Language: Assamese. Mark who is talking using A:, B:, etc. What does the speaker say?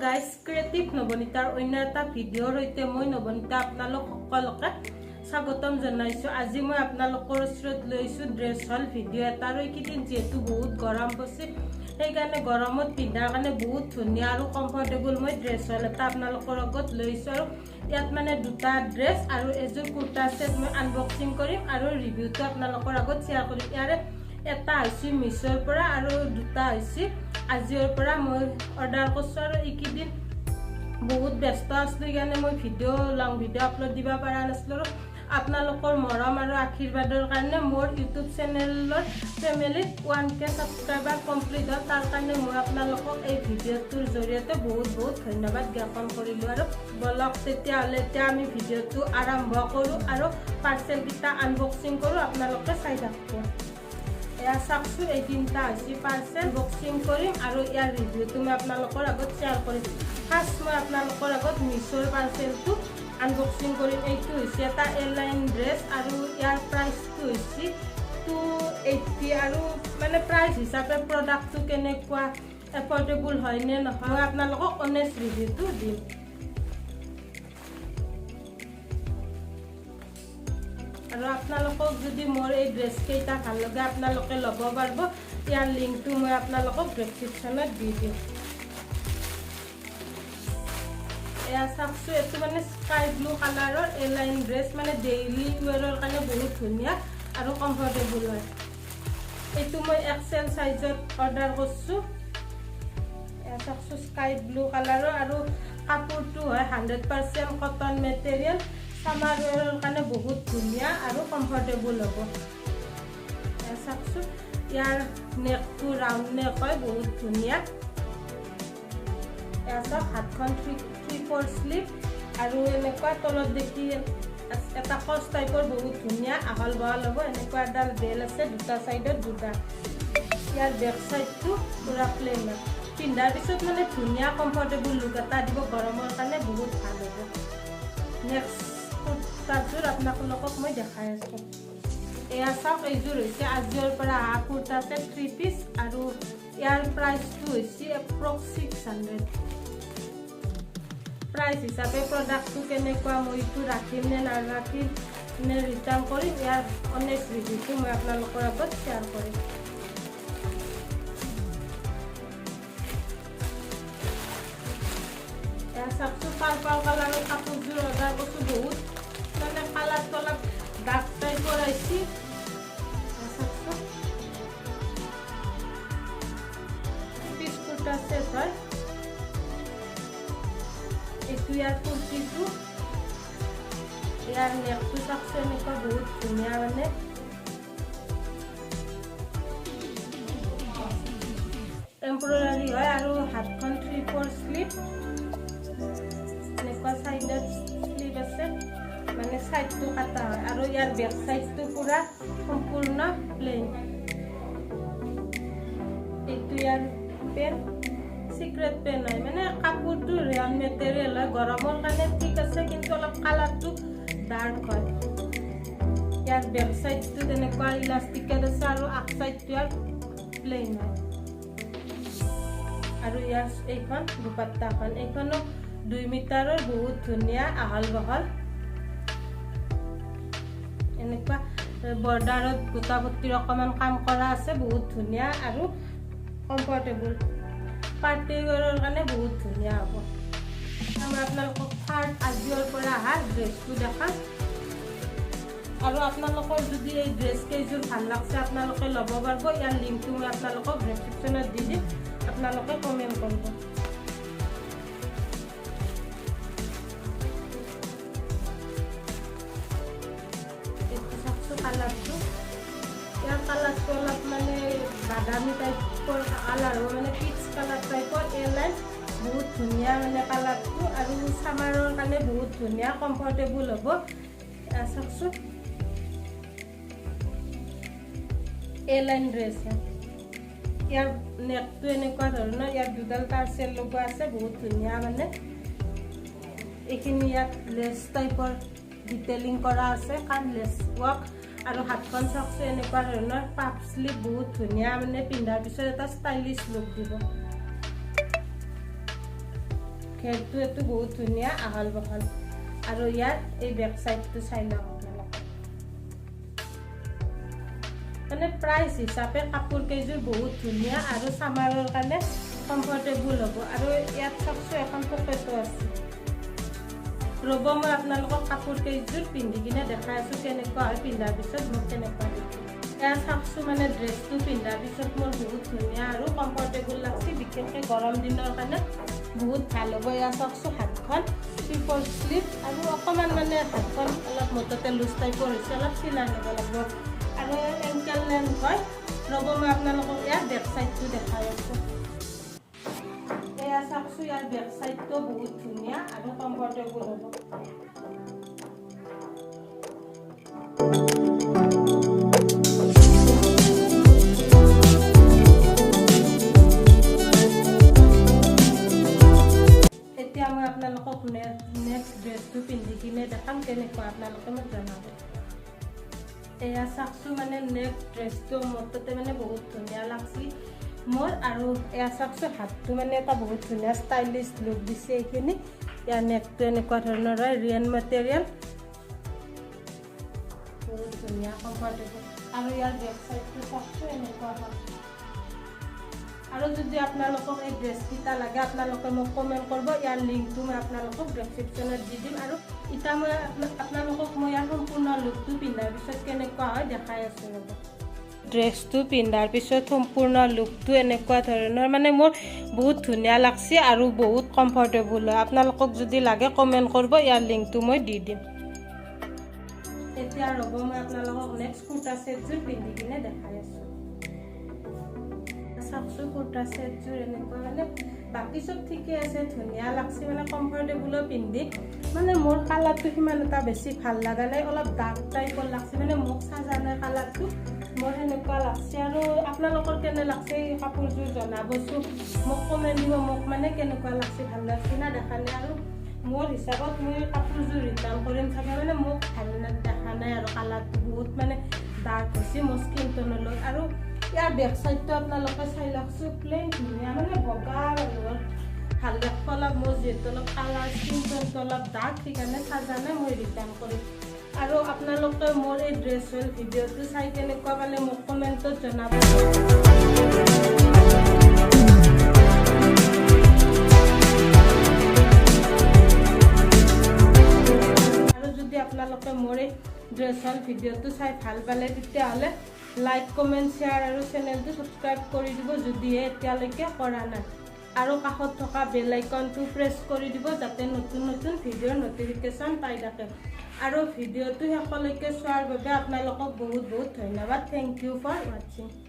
A: গাইস ক্ৰিয়েটিভ নবনিতাৰ অন্য এটা ভিডিঅ'ৰ সৈতে মই নবনিতা আপোনালোক সকলোকে স্বাগতম জনাইছো। আজি মই আপোনালোকৰ ওচৰত লৈছো ড্ৰেছ হল ভিডিঅ' এটা। আৰু এইকেইদিন যেহেতু বহুত গৰম পৰিছে সেইকাৰণে গৰমত পিন্ধাৰ কাৰণে বহুত ধুনীয়া আৰু কমফৰ্টেবল মই ড্ৰেছ হল এটা আপোনালোকৰ লগত লৈছো। আৰু ইয়াত মানে দুটা ড্ৰেছ আৰু এযোৰ কুৰ্তা সেট মই আনবক্সিং কৰিম আৰু ৰিভিউটো আপোনালোকৰ আগত শ্বেয়াৰ কৰিম। ইয়াৰে এটা হৈছে মিছৰ পৰা আৰু দুটা হৈছে আজিৰ পৰা মই অৰ্ডাৰ কৰিছো। আৰু এইকেইদিন বহুত ব্যস্ত আছিলো সেইকাৰণে মই লং ভিডিঅ' আপলোড দিব পৰা নাছিলো। আৰু আপোনালোকৰ মৰম আৰু আশীৰ্বাদৰ কাৰণে মোৰ ইউটিউব চেনেলৰ ফেমিলিত 1K ছাবস্ক্ৰাইবাৰ কমপ্লিট হ'ল। তাৰ কাৰণে মই আপোনালোকক এই ভিডিঅ'টোৰ জৰিয়তে বহুত ধন্যবাদ জ্ঞাপন কৰিলোঁ। আৰু বলক তেতিয়াহ'লে এতিয়া আমি ভিডিঅ'টো আৰম্ভ কৰোঁ আৰু পাৰ্চেলকেইটা আনবক্সিং কৰোঁ। আপোনালোকে চাই থাকোঁ। এয়া চাওকচোন, এই তিনিটা হৈছে পাৰ্চেল বক্সিং কৰিম আৰু ইয়াৰ ৰিভিউটো মই আপোনালোকৰ আগত শ্বেয়াৰ কৰিম। ফাৰ্ষ্ট মই আপোনালোকৰ আগত মিছৰ পাৰ্চেলটো আনবক্সিং কৰিম। এইটো হৈছে এটা এয়াৰলাইন ড্ৰেছ আৰু ইয়াৰ প্ৰাইচটো হৈছে 280 আৰু মানে প্ৰাইচ হিচাপে প্ৰডাক্টটো কেনেকুৱা এফৰ্ডেবল হয় নে নহয় মই আপোনালোকক অনেষ্ট ৰিভিউটো দিম। আৰু আপোনালোকক যদি মোৰ এই ড্ৰেছ কেইটা ভাল লাগে আপোনালোকে ল'ব পাৰিব। ইয়াৰ লিংকটো মই আপোনালোকক ডেছক্ৰিপশ্যনত দি দিম। এয়া চাওকচোন, এইটো মানে স্কাই ব্লু কালাৰৰ এয়াৰলাইন ড্ৰেছ, মানে ডেইলি ৱেৰৰ কাৰণে বহুত ধুনীয়া আৰু কমফৰ্টেবল হয়। এইটো মই XL সাইজত অৰ্ডাৰ কৰিছোঁ। এয়া চাওকচোন, স্কাই ব্লু কালাৰৰ আৰু কাপোৰটো হয় 100% কটন মেটেৰিয়েল। সামাৰ ৱেৰৰ কাৰণে বহুত ধুনীয়া আৰু কমফৰ্টেবল হ'ব। এয়া চাওকচোন, ইয়াৰ নেকটো ৰাউণ্ড নেক হয়, বহুত ধুনীয়া। এয়া চাওক, হাতখন 3/4 স্লিভ আৰু এনেকুৱা তলত দেখি এটা কচ টাইপৰ বহুত ধুনীয়া আহল বহল হ'ব। এনেকুৱা এডাল বেল আছে দুটা চাইডত দুটা। ইয়াৰ বেক চাইডটো পুৰা প্লেন হয়। পিন্ধাৰ পিছত মানে ধুনীয়া কমফৰ্টেবল লুক এটা দিব, গৰমৰ কাৰণে বহুত ভাল হ'ব। নেক্সট কুৰ্তাযোৰ আপোনালোকক মই দেখাই আছোঁ। এয়া চাওক, এইযোৰ হৈছে আজিৰ পৰা অহা কুৰ্তা ছেট 3 পিচ আৰু ইয়াৰ প্ৰাইচটো হৈছে এপ্ৰক্স 600। প্ৰাইচ হিচাপে প্ৰডাক্টটো কেনেকুৱা মই এইটো ৰাখিম নে নাৰাখিম নে ৰিটাৰ্ণ কৰিম ইয়াৰ অনেষ্ট ৰিভিউটো মই আপোনালোকৰ আগত শ্বেয়াৰ কৰিম। এয়া চাওকচোন, পাৰ্পল কালাৰৰ কাপোৰযোৰ অৰ্ডাৰ কৰিছোঁ। বহুত মানে কালাৰটো অলপ ডাৰ্ক টাইপৰ আহিছে। চাওকচোন, পিচ কুৰ্তা ছেট হয়। এইটো ইয়াৰ কুৰ্তিটো, ইয়াৰ নেকটো চাওকচোন, এনেকুৱা বহুত ধুনীয়া মানে এম্ব্ৰইডাৰী হয় আৰু হাতখন 3/4 স্লিভ। এনেকুৱা চাইডত স্লিভ আছে, মানে চাইডটো কাটা হয়। আৰু ইয়াৰ বেক চাইডটো পুৰা সম্পূৰ্ণ প্লেন। এইটো ইয়াৰ পেন, চিক্ৰেট পেন হয়, মানে কাপোৰটো ৰেয়ন মেটেৰিয়েল হয়। গৰমৰ কাৰণে ঠিক আছে, কিন্তু অলপ কালাৰটো ডাৰ্ক হয়। ইয়াৰ বেক চাইডটো তেনেকুৱা ইলাষ্টিকেট আছে আৰু আগ চাইডটো ইয়াৰ প্লেন হয়। আৰু ইয়াৰ এইখন দুপাট্টাখন, এইখনো 2 মিটাৰৰ বহুত ধুনীয়া আহল বহল। এনেকুৱা বৰ্ডাৰত গোটা পট্টিৰ অকণমান কাম কৰা আছে, বহুত ধুনীয়া আৰু কমফৰ্টেবল। পাৰ্টি ৱেৰৰ কাৰণে বহুত ধুনীয়া হ'ব। মই আপোনালোকক থাৰ্ড আজিৰ পৰা অহা ড্ৰেছটো দেখাম। আৰু আপোনালোকৰ যদি এই ড্ৰেছ কেইযোৰ ভাল লাগছে আপোনালোকে ল'ব পাৰিব। ইয়াৰ লিংকটো মই আপোনালোকক ডেছক্ৰিপশ্যনত দি দিম, আপোনালোকে কমেণ্ট কৰিব। এইটো চাওকচোন কালাৰটো, ইয়াৰ কালাৰটো অলপ মানে বাদামী টাইপৰ কালাৰ হ'ব, মানে পিচ কালাৰ টাইপৰ এয়াৰলাইন। বহুত ধুনীয়া মানে কালাৰটো আৰু ছামাৰৰ কাৰণে বহুত ধুনীয়া কমফৰ্টেবল হ'ব। চাওকচোন, এয়াৰলাইন ড্ৰেছ হয়। ইয়াৰ নেকটো এনেকুৱা ধৰণৰ, ইয়াত দুডাল টাৰ্চেল লগোৱা আছে, বহুত ধুনীয়া মানে। এইখিনি ইয়াত লেছ টাইপৰ ডিটেইলিং কৰা আছে, কাৰণ লেছ ৱৰ্ক। আৰু হাতখন চাওকচোন, এনেকুৱা ধৰণৰ পাফ স্লিভ, বহুত ধুনীয়া মানে পিন্ধাৰ পিছত এটা ষ্টাইলিছ লুক দিব। ঘেৰটো এইটো বহুত ধুনীয়া আহল বহল আৰু ইয়াৰ এই বেক সাইডটো চাই লওক মানে প্ৰাইস হিচাপে কাপোৰ কেইযোৰ বহুত ধুনীয়া আৰু সামাৰৰ কাৰণে কমফৰ্টেবল হ'ব আৰু ইয়াত চাকচো এখন পকেটো আছে ৰব মই আপোনালোকক কাপোৰ কেইযোৰ পিন্ধি কিনে দেখাই আছো কেনেকুৱা হয় পিন্ধাৰ পিছত মোক কেনেকুৱা দেখি এয়া চাকচো মানে ড্ৰেছটো পিন্ধাৰ পিছত মোৰ বহুত ধুনীয়া আৰু কমফৰ্টেবল লাগছে বিশেষকৈ গৰম দিনৰ কাৰণে বহুত ভাল হ'ব এয়া চাকচো হাতখন ট্ৰিপল স্লিভ আৰু অকমান মানে হাতখন অলপ মততে লুজ টাইপৰ হৈছে অলপ চিলাই ল'ব লাগিব আৰু এংকেল লেন্থ হয় ৰব মই আপোনালোকক ইয়াৰ বেক সাইডটো দেখাই আছো এয়া চাকচো ইয়াৰ বেক সাইডটো বহুত ধুনীয়া আৰু কমফৰ্টেবল হ'ব এতিয়া মই আপোনালোকক নেক্সট ড্ৰেছটো পিন্ধি কিনে দেখাম কেনেকুৱা আপোনালোকে মোক জনাব এয়া চাকচো মানে নেক্সট ড্ৰেছটো মততে মানে বহুত ধুনীয়া লাগছি মোৰ আৰু এয়া চাকচো হাতটো মানে এটা বহুত ধুনীয়া ষ্টাইলিছ লুক দিছে এইখিনি ইয়াৰ নেকটো এনেকুৱা ধৰণৰ হয় ৰিয়েন মেটেৰিয়েল বহুত ধুনীয়া কমফৰ্টেবল আৰু ইয়াৰ বেক সাইডটো চাকচো এনেকুৱা হয় আৰু যদি আপোনালোকক এই ড্ৰেছকেইটা লাগে আপোনালোকে মোক কমেণ্ট কৰিব ইয়াৰ লিংকটো মই আপোনালোকক ডেছক্ৰিপশ্যনত দি দিম আৰু এতিয়া মই আপোনালোকক মই ইয়াৰ সম্পূৰ্ণ লুকটো পিন্ধাৰ পিছত কেনেকুৱা হয় দেখাই আছোঁ ৰ'ব ড্ৰেছটো পিন্ধাৰ পিছত সম্পূৰ্ণ লুকটো এনেকুৱা ধৰণৰ মানে মোৰ বহুত ধুনীয়া লাগছে আৰু বহুত কমফৰ্টেবল হয় আপোনালোকক যদি লাগে কমেণ্ট কৰিব ইয়াৰ লিংকটো মই দি দিম এতিয়া ৰ'ব মই আপোনালোকক নেক্সট কুৰ্তা ছেটযোৰ পিন্ধি কিনে দেখাই আছোঁ চাকচো কুৰ্তা ছেটযোৰ এনেকুৱা মানে বাকি সব ঠিকে আছে ধুনীয়া লাগছে মানে কমফৰ্টেবল পিন্ধি মানে মোৰ কালাৰটো সিমান এটা বেছি ভাল লাগা নাই অলপ ডাৰ্ক টাইপৰ লাগছে মানে মোক সাজা নাই কালাৰটো মোৰ এনেকুৱা লাগছে আৰু আপোনালোকৰ কেনে লাগছে এই কাপোৰযোৰ জনাবচোন মোক কমেণ্ট দিব মোক মানে কেনেকুৱা লাগছে ভাল লাগছে না দেখা নাই আৰু মোৰ হিচাপত মই কাপোৰযোৰ ৰিটাৰ্ণ কৰিম থাকে মানে মোক ভাল দেখা নাই আৰু কালাৰটো বহুত মানে ডাৰ্ক হৈছে মোৰ স্কিন টোনলৈ আৰু ইয়াৰ বেক সাইডটো আপোনালোকে চাই লওকচোন প্লেন ধুনীয়া মানে বগা মানুহৰ ভাল দেখব অলপ মোৰ যিহেতু অলপ কালাৰ স্কিন টোনটো অলপ ডাৰ্ক সেইকাৰণে সাজা নাই মই ৰিটাৰ্ণ কৰিম আৰু আপোনালোকে মোৰ এই ড্ৰেছ হ'ল ভিডিঅ'টো চাই কেনেকুৱা পালে মোক কমেণ্টত জনাব আৰু যদি আপোনালোকে মোৰ এই ড্ৰেছ হ'ল ভিডিঅ'টো চাই ভাল পালে তেতিয়াহ'লে লাইক কমেণ্ট শ্বেয়াৰ আৰু চেনেলটো ছাবস্ক্ৰাইব কৰি দিব যদিহে এতিয়ালৈকে কৰা নাই আৰু কাষত থকা বেল আইকনটো প্ৰেছ কৰি দিব যাতে নতুন নতুন ভিডিঅ'ৰ নটিফিকেশ্যন পাই থাকে আৰু ভিডিঅ'টো শেষলৈকে চোৱাৰ বাবে আপোনালোকক বহুত বহুত ধন্যবাদ থেংক ইউ ফৰ ৱাচিং